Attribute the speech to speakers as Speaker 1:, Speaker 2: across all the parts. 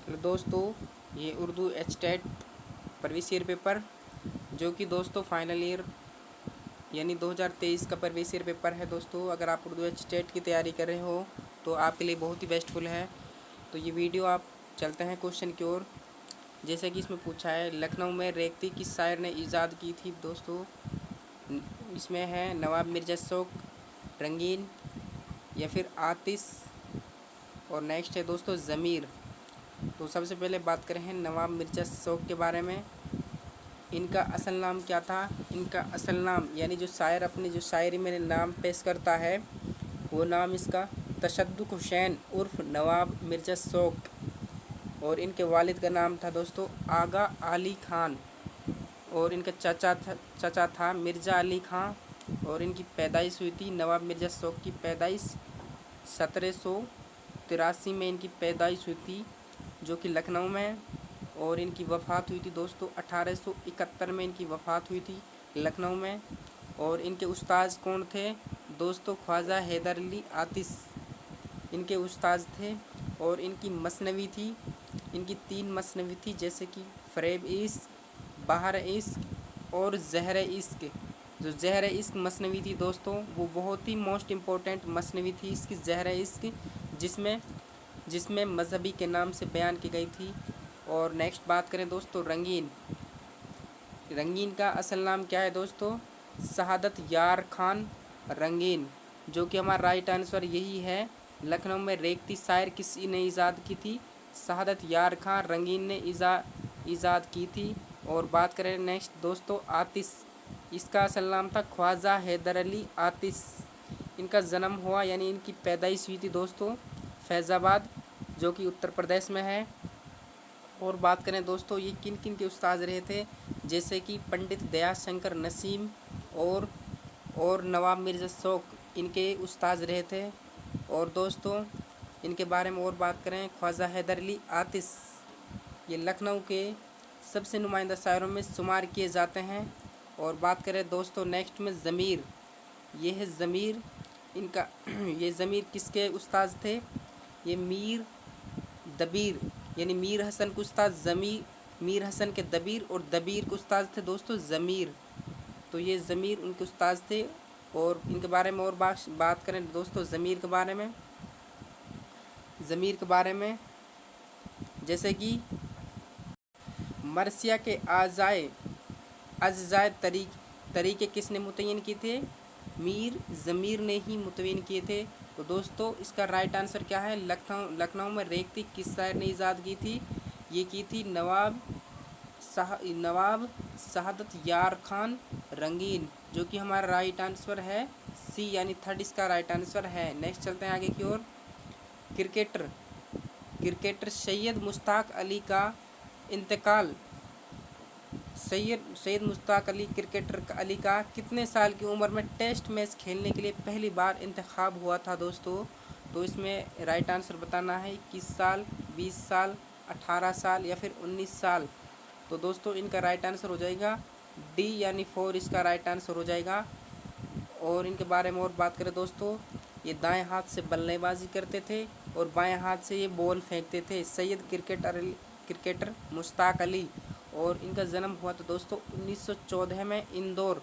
Speaker 1: Hello दोस्तों, ये Urdu HTET previous year paper जो कि दोस्तों फाइनल ईयर यानी 2023 का प्रीवियस ईयर पेपर है। दोस्तों अगर आप उर्दू एचटेट की तैयारी कर रहे हो तो आपके लिए बहुत ही बेस्टफुल है। तो ये वीडियो आप चलते हैं क्वेश्चन की ओर। जैसे कि इसमें पूछा है, लखनऊ में रेख्ती किस शायर ने ईजाद की थी। दोस्तों इसमें है नवाब मिर्ज़ा शौक, रंगीन या फिर आतिश, और नेक्स्ट है दोस्तों ज़मीर। तो सबसे पहले बात करें हैं नवाब मिर्ज़ा शौक के बारे में। इनका असल नाम क्या था? इनका असल नाम यानी जो शायर अपनी जो शायरी में नाम पेश करता है वो नाम इसका तशद्दुक हुसैन उर्फ नवाब मिर्ज़ा शौक। और इनके वालिद का नाम था दोस्तों आगा अली खान, और इनका चाचा था मिर्ज़ा अली खान। और इनकी पैदाइश हुई थी, नवाब मिर्ज़ा शौक की पैदाइश 1783 में इनकी पैदाइश हुई थी, जो कि लखनऊ में। और इनकी वफ़ात हुई थी दोस्तों 1871 में इनकी वफ़ात हुई थी लखनऊ में। और इनके उस्ताद कौन थे दोस्तों? ख्वाजा हैदर अली आतिश इनके उस्ताद थे। और इनकी मसनवी थी, इनकी 3 मसनवी थी, जैसे कि फ़रेब इश्क, बहार इश्क और ज़हर इश्क। जो ज़हर इश्क मसनवी थी दोस्तों वो बहुत ही मोस्ट इम्पोर्टेंट मसनवी थी इसकी, ज़हर इश्क, जिसमें मजहबी के नाम से बयान की गई थी। और नेक्स्ट बात करें दोस्तों रंगीन। रंगीन का असल नाम क्या है दोस्तों? शहादत यार खान रंगीन, जो कि हमारा राइट आंसर यही है। लखनऊ में रेख्ती शायर किसी ने ईजाद की थी? शहादत यार खान रंगीन ने ईजाद की थी। और बात करें नेक्स्ट दोस्तों आतिश। इसका असल नाम था ख्वाजा हैदर अली आतिश। इनका जन्म हुआ यानी इनकी पैदाइश हुई थी दोस्तों फैज़ाबाद, जो कि उत्तर प्रदेश में है। और बात करें दोस्तों ये किन किन के उस्ताद रहे थे, जैसे कि पंडित दयाशंकर नसीम और नवाब मिर्ज़ा शौक इनके उस्ताद रहे थे। और दोस्तों इनके बारे में और बात करें, ख्वाजा हैदर अली आतिश ये लखनऊ के सबसे नुमाइंदा शायरों में शुमार किए जाते हैं। और बात करें दोस्तों नेक्स्ट में ज़मीर। ये है ज़मीर, इनका ये ज़मीर किसके उस्ताद थे? ये मीर दबीर यानी मीर हसन के उस्ताद मीर हसन के दबीर, और दबीर के उस्ताद थे दोस्तों ज़मीर। तो ये ज़मीर उनके उस्ताद थे। और इनके बारे में और बात करें दोस्तों ज़मीर के बारे में, जैसे कि मरसिया के अज़ाए तरीके किसने मुतय्यन किए थे? मीर ज़मीर ने ही मुतय्यन किए थे। तो दोस्तों इसका राइट आंसर क्या है? लखनऊ में रेख्ती किस शायर ने ईजाद की थी? ये की थी नवाब शहादत यार खान रंगीन, जो कि हमारा राइट आंसर है सी यानी थर्ड इसका राइट आंसर है। नेक्स्ट चलते हैं आगे की ओर। क्रिकेटर सैयद मुश्ताक अली का इंतकाल सैयद मुश्ताक अली क्रिकेटर अली का कितने साल की उम्र में टेस्ट मैच खेलने के लिए पहली बार इंतखाब हुआ था दोस्तों? तो इसमें राइट आंसर बताना है 21 साल, 20 साल, 18 साल या फिर 19 साल। तो दोस्तों इनका राइट आंसर हो जाएगा डी यानी 4 इसका राइट आंसर हो जाएगा। और इनके बारे में और बात करें दोस्तों, ये दाएं हाथ से बल्लेबाजी करते थे और बाएं हाथ से ये बॉल फेंकते थे, सैयद क्रिकेटर मुश्ताक अली। और इनका जन्म हुआ था दोस्तों 1914 में इंदौर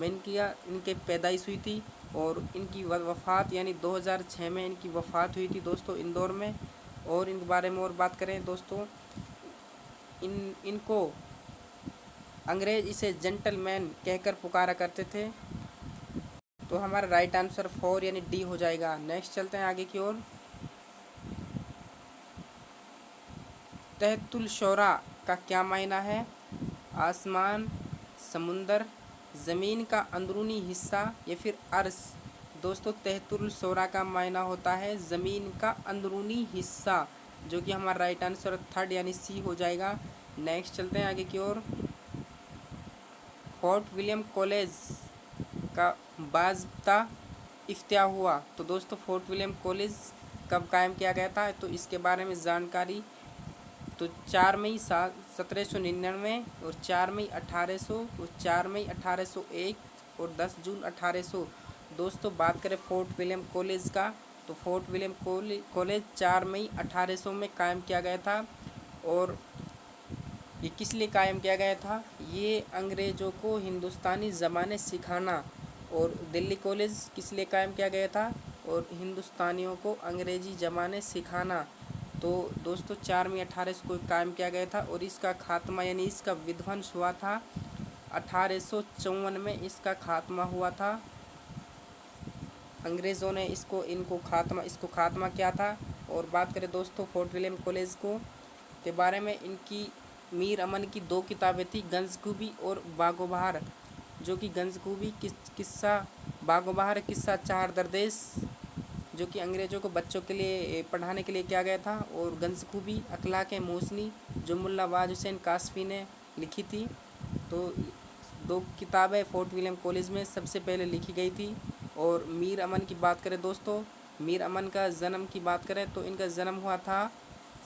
Speaker 1: में इनके पैदाइश हुई थी। और इनकी वफ़ात यानी 2006 में इनकी वफ़ात हुई थी दोस्तों इंदौर में। और इनके बारे में और बात करें दोस्तों, इनको अंग्रेज़ इसे जेंटलमैन कहकर पुकारा करते थे। तो हमारा राइट आंसर 4 यानी डी हो जाएगा। नेक्स्ट चलते हैं आगे की ओर। तहतुल शोरा का क्या मायना है? आसमान, समुंदर, ज़मीन का अंदरूनी हिस्सा या फिर अर्श। दोस्तों तहतुल शोरा का मायना होता है ज़मीन का अंदरूनी हिस्सा, जो कि हमारा राइट आंसर थर्ड यानी सी हो जाएगा। नेक्स्ट चलते हैं आगे की ओर। फोर्ट विलियम कॉलेज का बाज़ाब्ता इफ्तिताह हुआ। तो दोस्तों फोर्ट विलियम कॉलेज कब कायम किया गया था? तो इसके बारे में जानकारी, तो 4 मई 1799 और 4 मई 1800 और 4 मई 1801 और 10 जून 1800। दोस्तों बात करें फोर्ट विलियम कॉलेज का, तो फोर्ट विलियम कॉलेज 4 मई 1800 में कायम किया गया था। और ये किस लिए कायम किया गया था? ये अंग्रेज़ों को हिंदुस्तानी ज़बानें सिखाना। और दिल्ली कॉलेज किस लिए कायम किया गया था? और हिंदुस्तानियों को अंग्रेज़ी ज़बानें सिखाना। तो दोस्तों 4 मई 1800 को कायम किया गया था। और इसका खात्मा यानी इसका विध्वंस हुआ था 1854 में इसका खात्मा हुआ था। अंग्रेज़ों ने इसको खात्मा किया था। और बात करें दोस्तों फोर्ट विलियम कॉलेज के बारे में, इनकी मीर अमन की 2 किताबें थी, गंजगुबी और बागोबहार। जो कि गंजगुबी किस्सा, बागोबहार किस्सा चार दरदेश, जो कि अंग्रेज़ों को बच्चों के लिए पढ़ाने के लिए किया गया था। और गंजगुबी अखलाक मोसनी, जो मुल्ला वाज हुसैन कासफी ने लिखी थी। तो 2 किताबें फोर्ट विलियम कॉलेज में सबसे पहले लिखी गई थी। और मीर अमन की बात करें दोस्तों, मीर अमन का जन्म की बात करें तो इनका जन्म हुआ था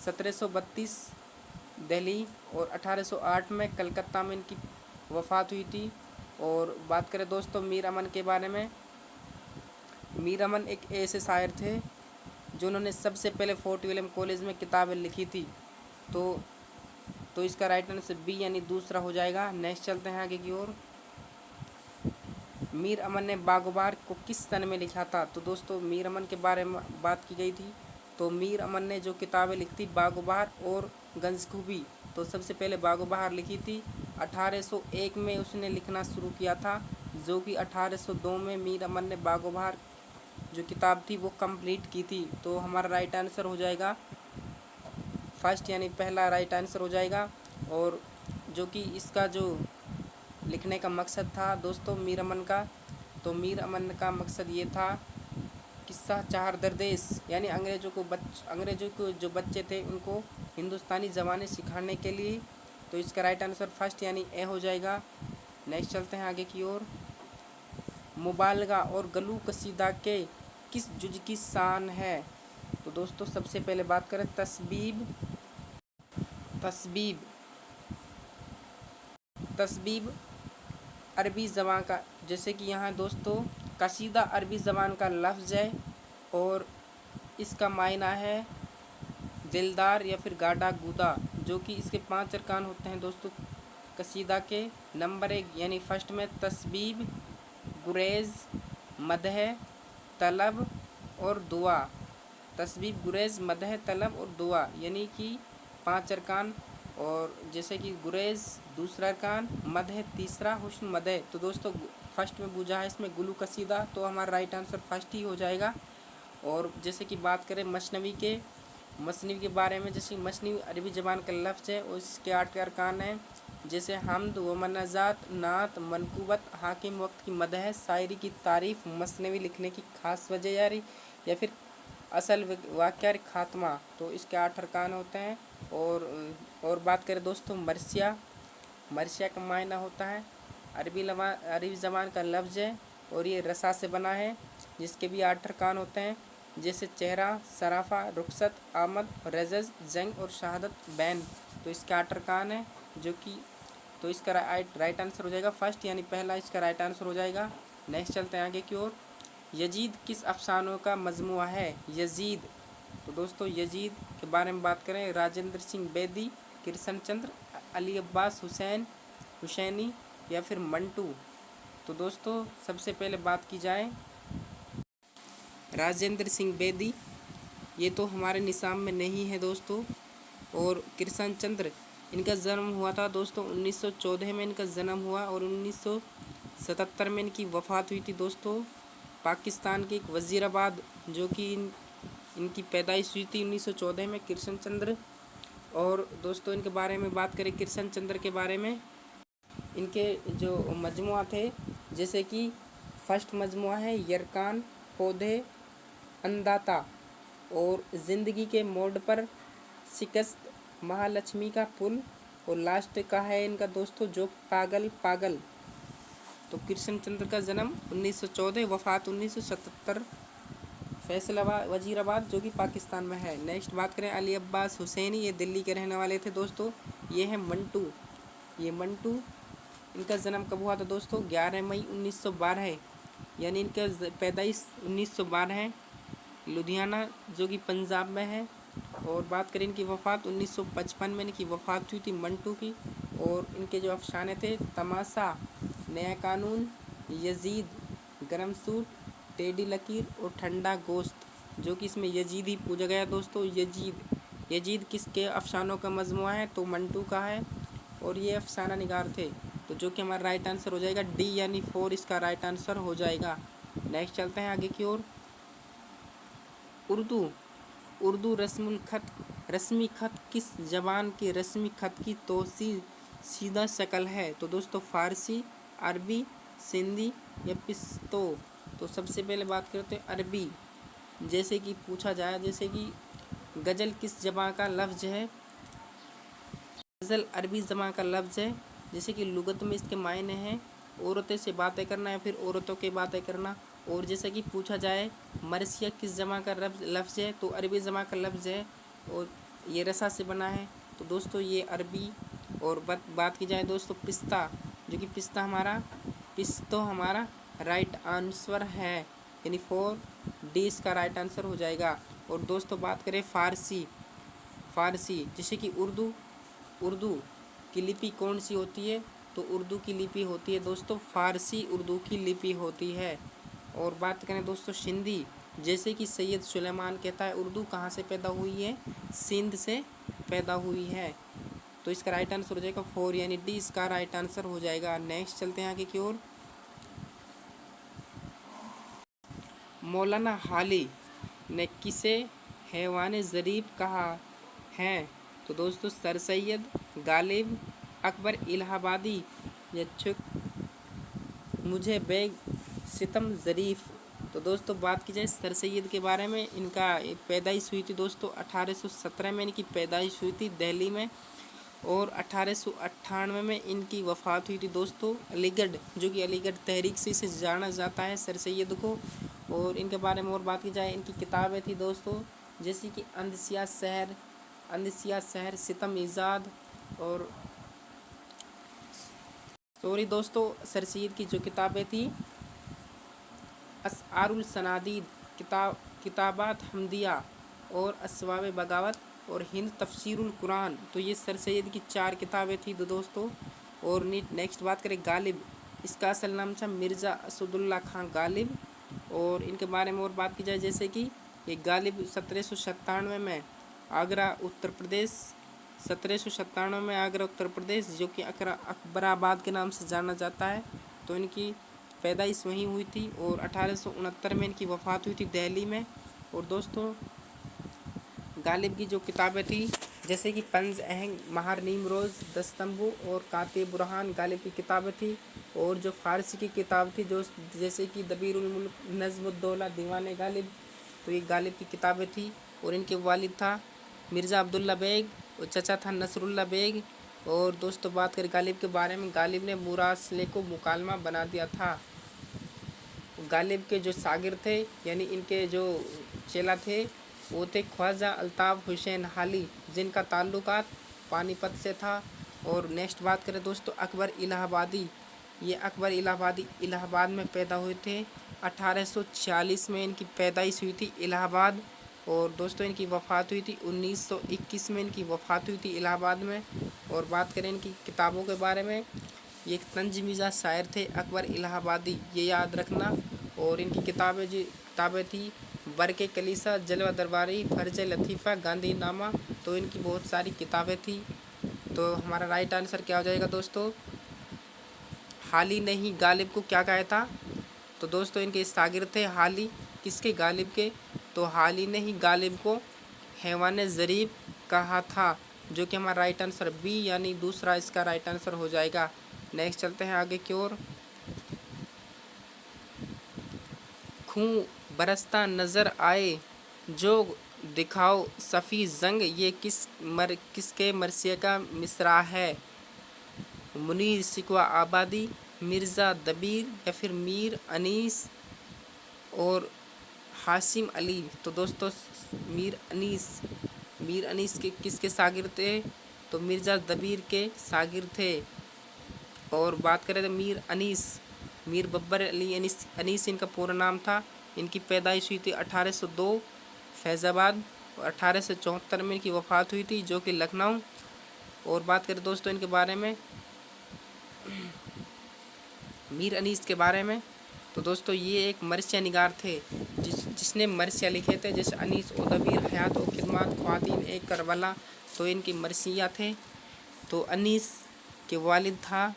Speaker 1: 1732 दिल्ली, और 1808 में कलकत्ता में इनकी वफ़ात हुई थी। और बात करें दोस्तों मीर अमन के बारे में, मीर अमन एक ऐसे शायर थे जिन्होंने सबसे पहले फोर्ट विलियम कॉलेज में किताबें लिखी थी। तो इसका राइट आंसर बी यानी दूसरा हो जाएगा। नेक्स्ट चलते हैं आगे की ओर। मीर अमन ने बागोबार को किस सन में लिखा था? तो दोस्तों मीर अमन के बारे में बात की गई थी। तो मीर अमन ने जो किताबें लिखी थी बागोबार और गंजगुबी, तो सबसे पहले बागोबार लिखी थी 1801 में उसने लिखना शुरू किया था। जो कि 1802 में मीर अमन ने बागोबार जो किताब थी वो कंप्लीट की थी। तो हमारा राइट आंसर हो जाएगा फर्स्ट यानी पहला राइट आंसर हो जाएगा। और जो कि इसका जो लिखने का मकसद था दोस्तों मीर अमन का, तो मीर अमन का मकसद ये था किस्सा चार दरदेश, यानी अंग्रेज़ों को जो बच्चे थे उनको हिंदुस्तानी ज़बानें सिखाने के लिए। तो इसका राइट आंसर फर्स्ट यानी ए हो जाएगा। नेक्स्ट चलते हैं आगे की ओर। मुबालगा और गलू कसीदा के किस जुज़ की शान है? तो दोस्तों सबसे पहले बात करें तस्बीब तस्बीब अरबी ज़बान का, जैसे कि यहाँ दोस्तों कसीदा अरबी ज़बान का लफ्ज़ है और इसका मायना है दिलदार या फिर गाढ़ा गूदा। जो कि इसके 5 अरकान होते हैं दोस्तों कसीदा के। नंबर 1 यानी फर्स्ट में तस्बीब, गुरेज, मदह, तलब और दुआ। तस्बीब, गुरेज, मदह, तलब और दुआ यानी कि 5 अरकान। और जैसे कि गुरेज दूसरा अरकान, मदह तीसरा, हुस्न मदह। तो दोस्तों फर्स्ट में बूझा है इसमें गुलू कसीदा, तो हमारा राइट आंसर फर्स्ट ही हो जाएगा। और जैसे कि बात करें मसनवी के बारे में, जैसे मसनवी अरबी ज़बान का लफ्ज़ है और इसके 8 अरकान हैं, जैसे हम्द व मनाजात, नात, मनकूबत, हाकिम वक्त की मदह, शायरी की तारीफ़, मसनवी लिखने की खास वजह यारी या फिर असल वाक़या खात्मा। तो इसके 8 अरकान होते हैं। और बात करें दोस्तों मरसिया का मायना होता है अरबी ज़बान का लफ्ज़ है और ये रसा से बना है, जिसके भी 8 अरकान होते हैं, जैसे चेहरा, सराफा, रुखसत, आमद, रजज़, जंग और शहादत बैन। तो इसके 8 अरकान हैं जो कि, तो इसका राइट आंसर हो जाएगा फर्स्ट यानी पहला इसका राइट आंसर हो जाएगा। नेक्स्ट चलते हैं आगे की ओर। यजीद किस अफसानों का मजमुआ है? यजीद, तो दोस्तों यजीद के बारे में बात करें, राजेंद्र सिंह बेदी, कृष्ण चंद्र, अली अब्बास हुसैनी या फिर मंटू। तो दोस्तों सबसे पहले बात की जाए राजेंद्र सिंह बेदी, ये तो हमारे निसाब में नहीं है दोस्तों। और कृष्ण चंद्र, इनका जन्म हुआ था दोस्तों 1914 में इनका जन्म हुआ और 1977 में इनकी वफ़ात हुई थी दोस्तों। पाकिस्तान के एक वज़ीराबाद जो कि इनकी पैदाइश हुई थी 1914 में कृष्ण चंद्र। और दोस्तों इनके बारे में बात करें कृष्ण चंद्र के बारे में, इनके जो मजमुआ थे, जैसे कि फर्स्ट मजमुआ है यरकान, पौधे, अन्नदाता और ज़िंदगी के मोड़ पर, शिकस्त, महालक्ष्मी का पुल और लास्ट का है इनका दोस्तों जो पागल। तो कृष्ण चंद्र का जन्म 1914, वफ़ात 1977, फैसलाबाद वज़ीराबाद जो कि पाकिस्तान में है। नेक्स्ट बात करें अली अब्बास हुसैनी, ये दिल्ली के रहने वाले थे दोस्तों। ये है मंटू, इनका जन्म कब हुआ था दोस्तों? 11 मई 1912, यानी इनका पैदाइश 1912 है। लुधियाना जो कि पंजाब में है। और बात करें इनकी वफ़ात 1955 में इनकी वफ़ात हुई थी मंटू की। और इनके जो अफसाने थे तमाशा, नया कानून, यजीद, गरम सूट, टेडी लकीर और ठंडा गोश्त, जो कि इसमें यजीद ही पूछा गया दोस्तों। यजीद किसके अफसानों का मजमुआ है? तो मंटू का है। और ये अफसाना निगार थे। तो जो कि हमारा राइट आंसर हो जाएगा डी यानी 4 इसका राइट आंसर हो जाएगा। नेक्स्ट चलते हैं आगे की ओर। उर्दू। उर्दू रस्मी खत किस ज़बान के रस्मी खत की तोसी सीधा शक्ल है? तो दोस्तों फ़ारसी, अरबी, सिंधी या पिश्तो। तो सबसे पहले बात करते हैं अरबी। जैसे कि पूछा जाए, जैसे कि गज़ल किस ज़बान का लफ्ज़ है? गज़ल अरबी ज़बान का लफ्ज़ है। जैसे कि लुगत में इसके मायने हैं औरतें से बातें करना या फिर औरतों की बातें करना। और जैसे कि पूछा जाए मरसिया किस ज़बान का लफ्ज़ है? तो अरबी ज़बान का लफ्ज़ है और ये रसा से बना है। तो दोस्तों ये अरबी। और बात की जाए दोस्तों पिस्ता, जो कि पिस्तो हमारा राइट आंसर है, यानी 4 डी इसका राइट आंसर हो जाएगा। और दोस्तों बात करें फ़ारसी, जैसे कि उर्दू की लिपि कौन सी होती है? तो उर्दू की लिपि होती है दोस्तों फ़ारसी उर्दू की लिपि होती है। और बात करें दोस्तों सिंधी, जैसे कि सैयद सुलेमान कहता है उर्दू कहाँ से पैदा हुई है? सिंध से पैदा हुई है। तो इसका राइट आंसर हो जाएगा 4 यानी डी इसका राइट आंसर हो जाएगा। नेक्स्ट चलते हैं आगे की ओर। मौलाना हाली ने किसे हैवान ज़रीफ़ कहा है? तो दोस्तों सर सैयद, गालिब, अकबर इलाहाबादी या चुक मुझे बेग सितम ज़रीफ़। तो दोस्तों बात की जाए सर सैयद के बारे में, इनका पैदाइश हुई थी दोस्तों 1817 में इनकी पैदाइश हुई थी दिल्ली में। और 1898 में इनकी वफ़ात हुई थी दोस्तों अलीगढ़, जो कि अलीगढ़ तहरीक से जाना जाता है सर सैयद को। और इनके बारे में और बात की जाए, इनकी किताबें थी दोस्तों जैसे कि अंदसिया शहर, सितम ईजाद। और सॉरी दोस्तों सर सैयद की जो किताबें थी असआरुल सनादीद, किताबात हमदिया और असवाब बगावत और हिंद तफसीरुल कुरान। तो ये सर सैयद की 4 किताबें थी दोस्तों। और नेक्स्ट बात करें गालिब, इसका असल नाम था मिर्ज़ा असदुल्ला खां गालिब। और इनके बारे में और बात की जाए, जैसे कि ये गालिब 1797 में आगरा उत्तर प्रदेश 1797 में आगरा उत्तर प्रदेश, जो कि अकबराबाद के नाम से जाना जाता है। तो इनकी पैदाइश वहीं हुई थी। और 1869 में इनकी वफ़ात हुई थी दिल्ली में। और दोस्तों गालिब की जो किताबें थी जैसे कि पंज अहंग, महार नीमरोज़, दस्तंबू और काते बुरहान गालिब की किताबें थी। और जो फ़ारसी की किताब थी जो जैसे कि दबीरुल मुल्क, नज़्मुद्दौला, दीवान गालिब, तो ये गालिब की किताबें थी। और इनके वालिद था मिर्ज़ा अब्दुल्ला बेग और चचा था नसरुल्ला बेग। और दोस्तों बात करें गालिब के बारे में, गालिब ने मुरासले को मुकालमा बना दिया था। गालिब के जो शागिर्द थे यानी इनके जो चेला थे वो थे ख्वाजा अल्ताफ़ हुसैन हाली, जिनका ताल्लुकात पानीपत से था। और नेक्स्ट बात करें दोस्तों अकबर इलाहाबादी, ये अकबर इलाहाबाद में पैदा हुए थे। 1846 में इनकी पैदाइश हुई थी इलाहाबाद। और दोस्तों इनकी वफ़ात हुई थी 1921 में इनकी वफ़ात हुई थी इलाहाबाद में। और बात करें इनकी किताबों के बारे में, ये एक तंजमीज़ा शायर थे अकबर इलाहाबादी, ये याद रखना। और इनकी किताबें थी बरके कलीसा, जलवा दरबारी, फर्ज लतीफ़ा, गांधी नामा। तो इनकी बहुत सारी किताबें थी। तो हमारा राइट आंसर क्या हो जाएगा दोस्तों? हाली ने ही गालिब को क्या कहा था? तो दोस्तों इनके शागिर्द थे हाली, किसके? गालिब के। तो हाली ने ही गालिब को हैवान ज़रीफ़ कहा था, जो कि हमारा राइट आंसर बी यानी दूसरा इसका राइट आंसर हो जाएगा। नेक्स्ट चलते हैं आगे की ओर। खून बरसता नज़र आए जो दिखाओ सफ़ी जंग, ये किसके मरसिए का मिसरा है? मुनीर सिकवा आबादी, मिर्ज़ा दबीर या फिर मीर अनीस और हाशिम अली। तो दोस्तों मीर अनीस के किसके शागिर्द थे? तो मिर्ज़ा दबीर के शागिर्द थे। और बात करें तो मीर बब्बर अली अनीस इनका पूरा नाम था। इनकी पैदाइश हुई थी 1802 फैज़ाबाद। और 1874 में इनकी वफ़ात हुई थी, जो कि लखनऊ। और बात करें दोस्तों इनके बारे में, मीर अनीस के बारे में, तो दोस्तों ये एक मरसिया निगार थे जिसने मरसिया लिखे थे, जैसे अनीस ओ दबीर हयात ओ खिदमात ख्वातीन एक करबला, तो इनकी मरसिया थे। तो अनीस के वालिद था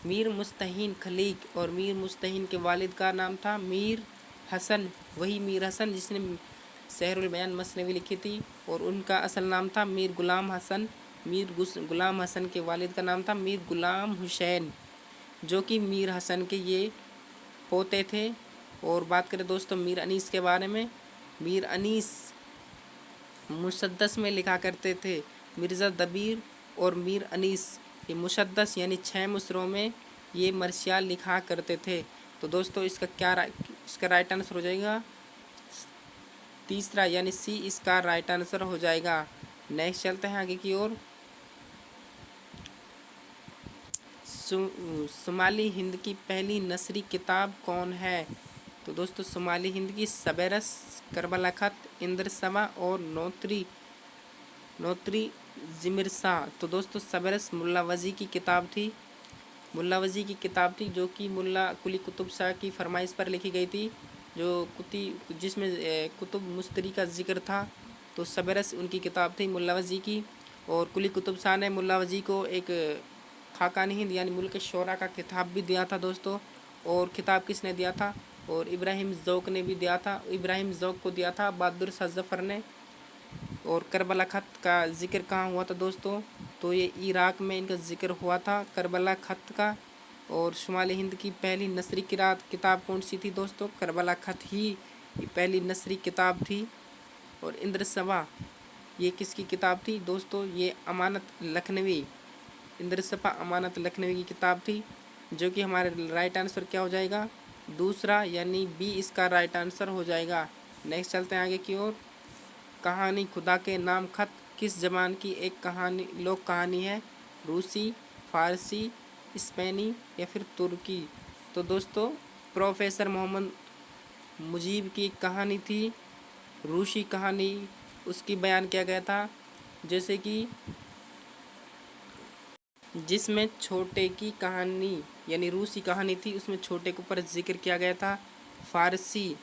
Speaker 1: मीर मुस्तहीन खलीक, और मीर मुस्तहीन के वालिद का नाम था मीर हसन, वही मीर हसन जिसने सहरुल बयान मसनवी लिखी थी। और उनका असल नाम था मीर गुलाम हसन। गुलाम हसन के वालिद का नाम था मीर गुलाम हुसैन, जो कि मीर हसन के ये पोते थे। और बात करें दोस्तों मीर अनीस के बारे में, मीर अनीस मुसद्दस में लिखा करते थे। मिर्ज़ा दबीर और मीर अनीस ये मुसद्दस यानी 6 मुसरों में ये मरसिया लिखा करते थे। तो दोस्तों इसका राइट आंसर हो जाएगा तीसरा, यानी सी इसका राइट आंसर हो जाएगा। नेक्स्ट चलते हैं आगे की ओर। शुमाली हिंद की पहली नसरी किताब कौन है? तो दोस्तों शुमाली हिंद की सबेरस, करबला खत, इंद्रसमा और नौत्री जिमिरसा। तो दोस्तों सबेरस मुल्ला वजी की किताब थी, जो कि मुल्ला कुली कुतुब शाह की फरमाइश पर लिखी गई थी, जिसमें कुतुब मुस्तरी का जिक्र था। तो सबेरस उनकी किताब थी मुल्ला वजी की। और कुली कुतुब शाह ने मुल्ला वजी को एक खाकानी हिंद यानी मुल्क शोरा का खिताब भी दिया था दोस्तों। और खिताब किसने दिया था? और इब्राहिम ज़ौक़ ने भी दिया था। इब्राहिम ज़ौक़ को दिया था बहादुर शाह ज़फ़र ने। और करबला खत का जिक्र कहाँ हुआ था दोस्तों? तो ये इराक़ में इनका जिक्र हुआ था करबला खत का। और शुमाली हिंद की पहली नसरी किताब कौन सी थी दोस्तों? करबला खत ही पहली नसरी किताब थी। और इंद्रसभा ये किसकी किताब थी दोस्तों? ये अमानत लखनवी, इंद्रसभा अमानत लखनवी की किताब थी, जो कि हमारे राइट आंसर क्या हो जाएगा? दूसरा, यानी बी इसका राइट आंसर हो जाएगा। नेक्स्ट चलते हैं आगे की ओर। कहानी खुदा के नाम खत किस ज़बान की एक लोक कहानी है? रूसी, फ़ारसी, स्पेनी या फिर तुर्की? तो दोस्तों प्रोफेसर मोहम्मद मुजीब की कहानी थी, रूसी कहानी उसकी बयान किया गया था, जैसे कि जिसमें छोटे की कहानी यानी रूसी कहानी थी, उसमें छोटे के ऊपर जिक्र किया गया था। फ़ारसी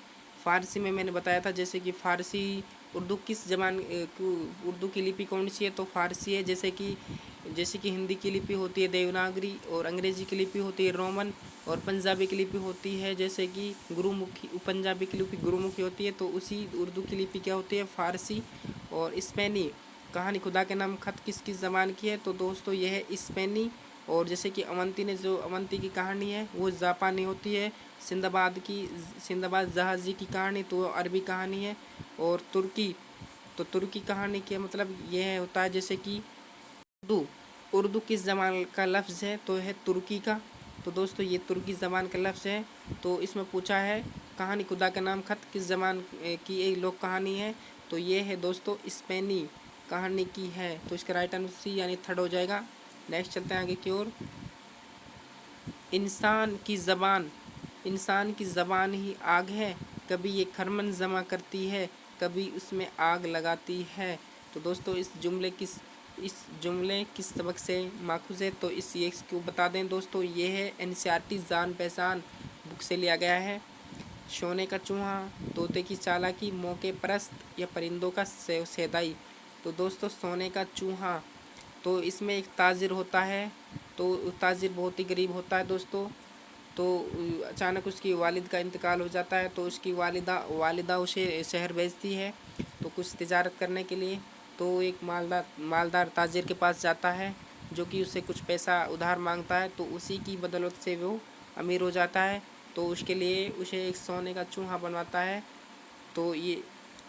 Speaker 1: में मैंने बताया था, जैसे कि फ़ारसी उर्दू उर्दू की लिपि कौन सी है? तो फ़ारसी है। जैसे कि हिंदी की लिपि होती है देवनागरी, और अंग्रेज़ी की लिपि होती है रोमन, और पंजाबी की लिपि होती है जैसे कि गुरुमुखी। पंजाबी की लिपि गुरुमुखी होती है, तो उसी उर्दू की लिपि क्या होती है? फ़ारसी। और स्पेनी कहानी खुदा के नाम खत किस ज़बान की है? तो दोस्तों यह है स्पेनी। और जैसे कि अवंती की कहानी है वो जापानी होती है। सिंदबाद जहाज़ी की कहानी तो अरबी कहानी है। और तुर्की कहानी के मतलब यह होता है, जैसे कि उर्दू किस ज़बान का लफ्ज़ है? तो है तुर्की का। तो दोस्तों ये तुर्की ज़बान का लफ्ज़ है। तो इसमें पूछा है कहानी खुदा का नाम खत किस ज़बान की एक लोक कहानी है? तो ये है दोस्तों स्पेनी कहानी की है। तो इसका राइट आंसर सी यानी थर्ड हो जाएगा। नेक्स्ट चलते हैं आगे की ओर। इंसान की ज़बान ही आग है, कभी ये खरमन जमा करती है, कभी उसमें आग लगाती है। तो दोस्तों इस जुमले किस सबक से माखूज़ है? तो इसको बता दें दोस्तों, ये है NCERT जान पहचान बुक से लिया गया है। सोने का चूहा, तोते की चालाकी, मौके परस्त या परिंदों का सेदाई। तो दोस्तों सोने का चूहा, तो इसमें एक ताजिर होता है, तो ताजिर बहुत ही गरीब होता है दोस्तों। तो अचानक उसकी वालिद का इंतकाल हो जाता है, तो उसकी वालिदा उसे शहर भेजती है तो कुछ तिजारत करने के लिए। तो एक मालदार ताजिर के पास जाता है, जो कि उससे कुछ पैसा उधार मांगता है, तो उसी की बदौलत से वो अमीर हो जाता है। तो उसके लिए उसे एक सोने का चूहा बनवाता है। तो ये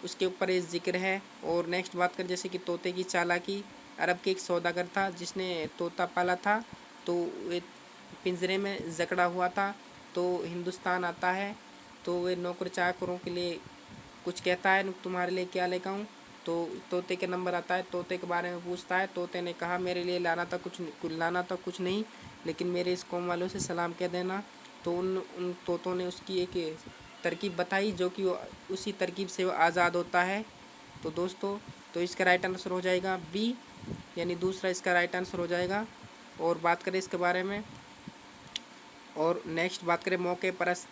Speaker 1: उसके ऊपर ये जिक्र है। और नेक्स्ट बात करें जैसे कि तोते की चालाकी, अरब के एक सौदागर था जिसने तोता पाला था, तो वे पिंजरे में जकड़ा हुआ था। तो हिंदुस्तान आता है, तो वे नौकर चाकरों के लिए कुछ कहता है, तुम्हारे लिए क्या लेकर आऊँ? तो तोते के नंबर आता है, तोते के बारे में पूछता है। तोते ने कहा मेरे लिए लाना था कुछ नहीं, लेकिन मेरे इस कौम वालों से सलाम कह देना। तो उन तोतों ने उसकी एक तरकीब बताई जो कि उसी तरकीब से वो आज़ाद होता है। तो दोस्तों तो इसका राइट आंसर हो जाएगा बी, यानी दूसरा इसका राइट आंसर हो जाएगा। और बात करें इसके बारे में, और नेक्स्ट बात करें मौके परस्त।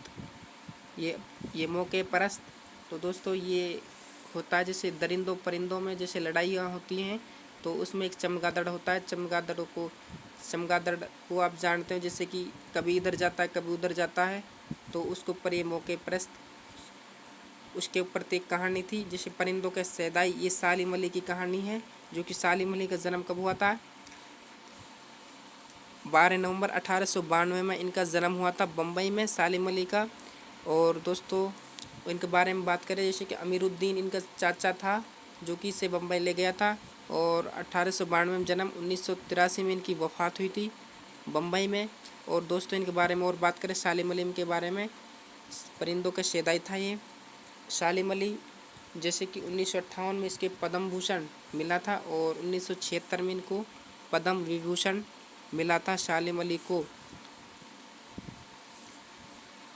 Speaker 1: ये मौके परस्त, तो दोस्तों ये होता है जैसे दरिंदों परिंदों में जैसे लड़ाइयाँ होती हैं, तो उसमें एक चमगादड़ होता है। चमगादड़ को आप जानते हो जैसे कि कभी इधर जाता है कभी उधर जाता है, तो उसके ऊपर ये मौके परस्त, उसके ऊपर तो एक कहानी थी जैसे परिंदों के सैदाई। ये सालिम अली की कहानी है, जो कि सालिम अली का जन्म कब हुआ था? 12 नवंबर 1892 में इनका जन्म हुआ था बम्बई में, सालिम अली का। और दोस्तों इनके बारे में बात करें जैसे कि अमीरुद्दीन इनका चाचा था, जो कि इसे बम्बई ले गया था। और 1892 में जन्म, 1983 में इनकी वफ़ात हुई थी बम्बई में। और दोस्तों इनके बारे में और बात करें सालिम अली के बारे में, परिंदों का शहदाई था ये सालिम अली। जैसे कि 1958 में इसके पद्म भूषण मिला था, और 1976 में इनको पद्म विभूषण मिला था सालिम अली को।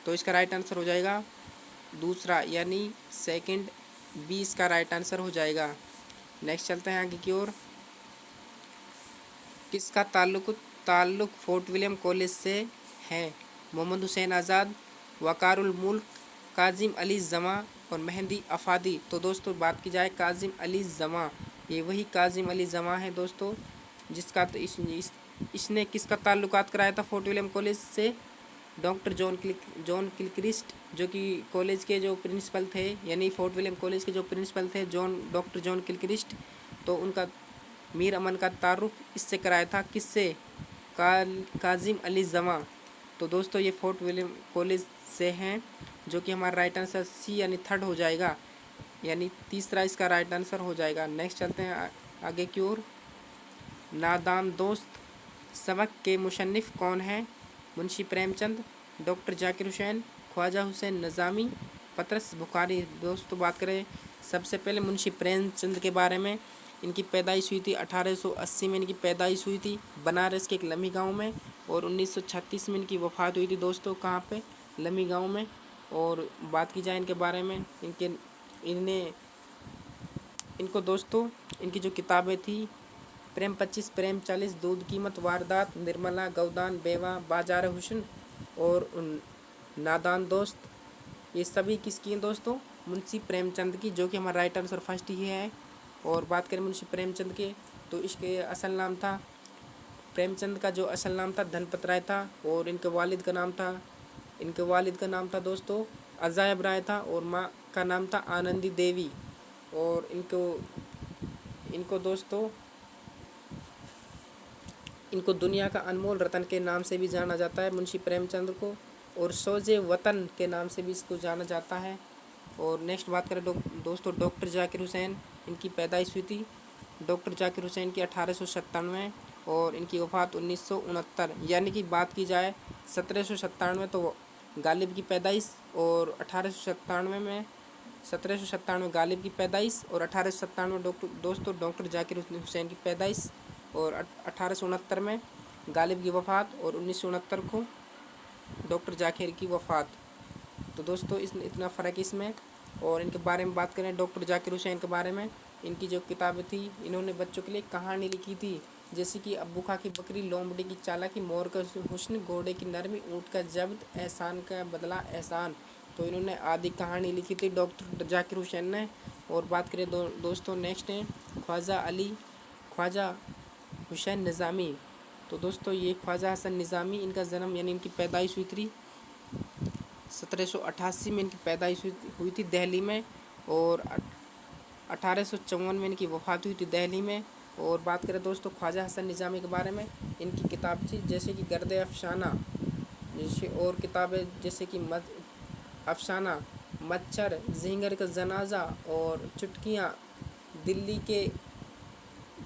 Speaker 1: तो इसका राइट आंसर हो जाएगा दूसरा, यानी सेकंड बी इसका राइट आंसर हो जाएगा। नेक्स्ट चलते हैं आगे की ओर। किसका ताल्लुक फोर्ट विलियम कॉलेज से है? मोहम्मद हुसैन आज़ाद, वकारुल मुल्क, काजिम अली जमा और मेहंदी अफादी। तो दोस्तों बात की जाए काजिम अली जमा, ये वही काजिम अली जमा है दोस्तों, जिसका तो इसने किसका ताल्लुकात कराया था फोर्ट विलियम कॉलेज से? डॉक्टर जॉन किलक्रिस्ट, जो कि कॉलेज के जो प्रिंसिपल थे, यानी फोर्ट विलियम कॉलेज के जो प्रिंसिपल थे डॉक्टर जॉन किलक्रिस्ट, तो उनका मीर अमन का तारुफ इससे कराया था। किससे? काजिम अली जमा। तो दोस्तों ये फोर्ट विलियम कॉलेज से हैं, जो कि हमारा राइट आंसर सी यानी थर्ड हो जाएगा, यानी तीसरा इसका राइट आंसर हो जाएगा। नेक्स्ट चलते हैं आगे की ओर। नादान दोस्त सबक के मुसन्निफ़ कौन हैं? मुंशी प्रेमचंद, डॉक्टर जाकिर हुसैन, ख्वाजा हुसैन निज़ामी, पतरस बुखारी। दोस्तों बात करें सबसे पहले मुंशी प्रेमचंद के बारे में। इनकी पैदाइश हुई थी 1880 में, इनकी पैदाइश हुई थी बनारस के एक लम्ही गांव में। और 1936 में इनकी वफ़ात हुई थी दोस्तों, कहाँ पे? लम्ही गांव में। और बात की जाए इनके बारे में, इनको दोस्तों इनकी जो किताबें थी, प्रेम 25, प्रेम 40, दूध कीमत, वारदात, निर्मला, गौदान, बेवा, बाजार हुस्न और नादान दोस्त, ये सभी किसकी हैं दोस्तों? मुंशी प्रेमचंद की, जो कि हमारा राइट आंसर फर्स्ट ही है। और बात करें मुंशी प्रेमचंद के, तो इसके असल नाम था, प्रेमचंद का जो असल नाम था धनपत राय था। और इनके वालिद का नाम था दोस्तों अजायब राय था, और माँ का नाम था आनंदी देवी। और इनको दोस्तों इनको दुनिया का अनमोल रतन के नाम से भी जाना जाता है मुंशी प्रेमचंद को, और सोजे वतन के नाम से भी इसको जाना जाता है। और नेक्स्ट बात करें दोस्तों डॉक्टर जाकिर हुसैन, इनकी पैदाइश हुई थी डॉक्टर जाकिर हुसैन की 1897, और इनकी वफ़ात 1969, यानी कि बात की जाए 1797 तो गालिब की पैदाइश, और 1797 गालिब की पैदाइश, और 1897 दोस्तों डॉक्टर जाकिर हुसैन की पैदाइश, और 1869 में गालिब की वफ़ात, और 1969 को डॉक्टर जाकिर की वफ़ात। तो दोस्तों इतना फ़र्क इसमें। और इनके बारे में बात करें डॉक्टर जाकिर हुसैन के बारे में, इनकी जो किताबें थी, इन्होंने बच्चों के लिए कहानी लिखी थी, जैसे कि अब्बू खा की बकरी, लोमड़ी की चालाकी, मोर का हुस्न, घोड़े की नरमी, ऊँट का जब्त, एहसान का बदला एहसान। तो इन्होंने आदि कहानी लिखी थी डॉक्टर जाकिर हुसैन ने। और बात करें दोस्तों नेक्स्ट है ख्वाजा हुसैन निज़ामी। तो दोस्तों ये ख्वाजा हसन निज़ामी, इनका जन्म यानी इनकी पैदाइश हुई थी 1788 में, इनकी पैदाइश हुई थी दिल्ली में, और 1854 में इनकी वफ़ात हुई थी दिल्ली में। और बात करें दोस्तों ख्वाजा हसन निज़ामी के बारे में, इनकी किताब थी जैसे कि गर्द अफसाना, जैसे और किताबें जैसे कि अफसाना, मच्छर, जिंगर का जनाजा, और चुटकियाँ, दिल्ली के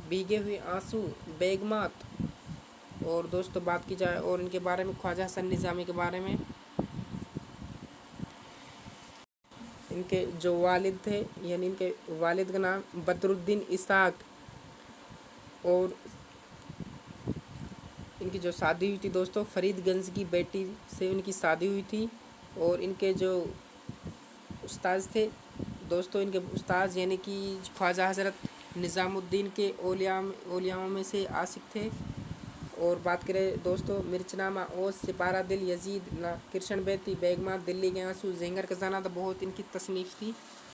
Speaker 1: भीगे हुए आंसू, बेगमात। और दोस्तों बात की जाए और इनके बारे में ख्वाजा हसन निज़ामी के बारे में, इनके जो वालिद थे, यानी इनके वालिद का नाम बदरुद्दीन इसाक, और इनकी जो शादी हुई थी दोस्तों फरीदगंज की बेटी से इनकी शादी हुई थी। और इनके जो उस्ताद थे दोस्तों। इनके उस्ताद यानी कि ख्वाजा हज़रत निज़ामुद्दीन के औलियाओं में से आशिक थे। और बात करें दोस्तों मिर्चनामा, ओस, सिपारा दिल, यजीद ना, कृष्ण बेती, बेगमा, दिल्ली के आंसू, ज़ेंगर खजाना, तो बहुत इनकी तसनीफ़ थी।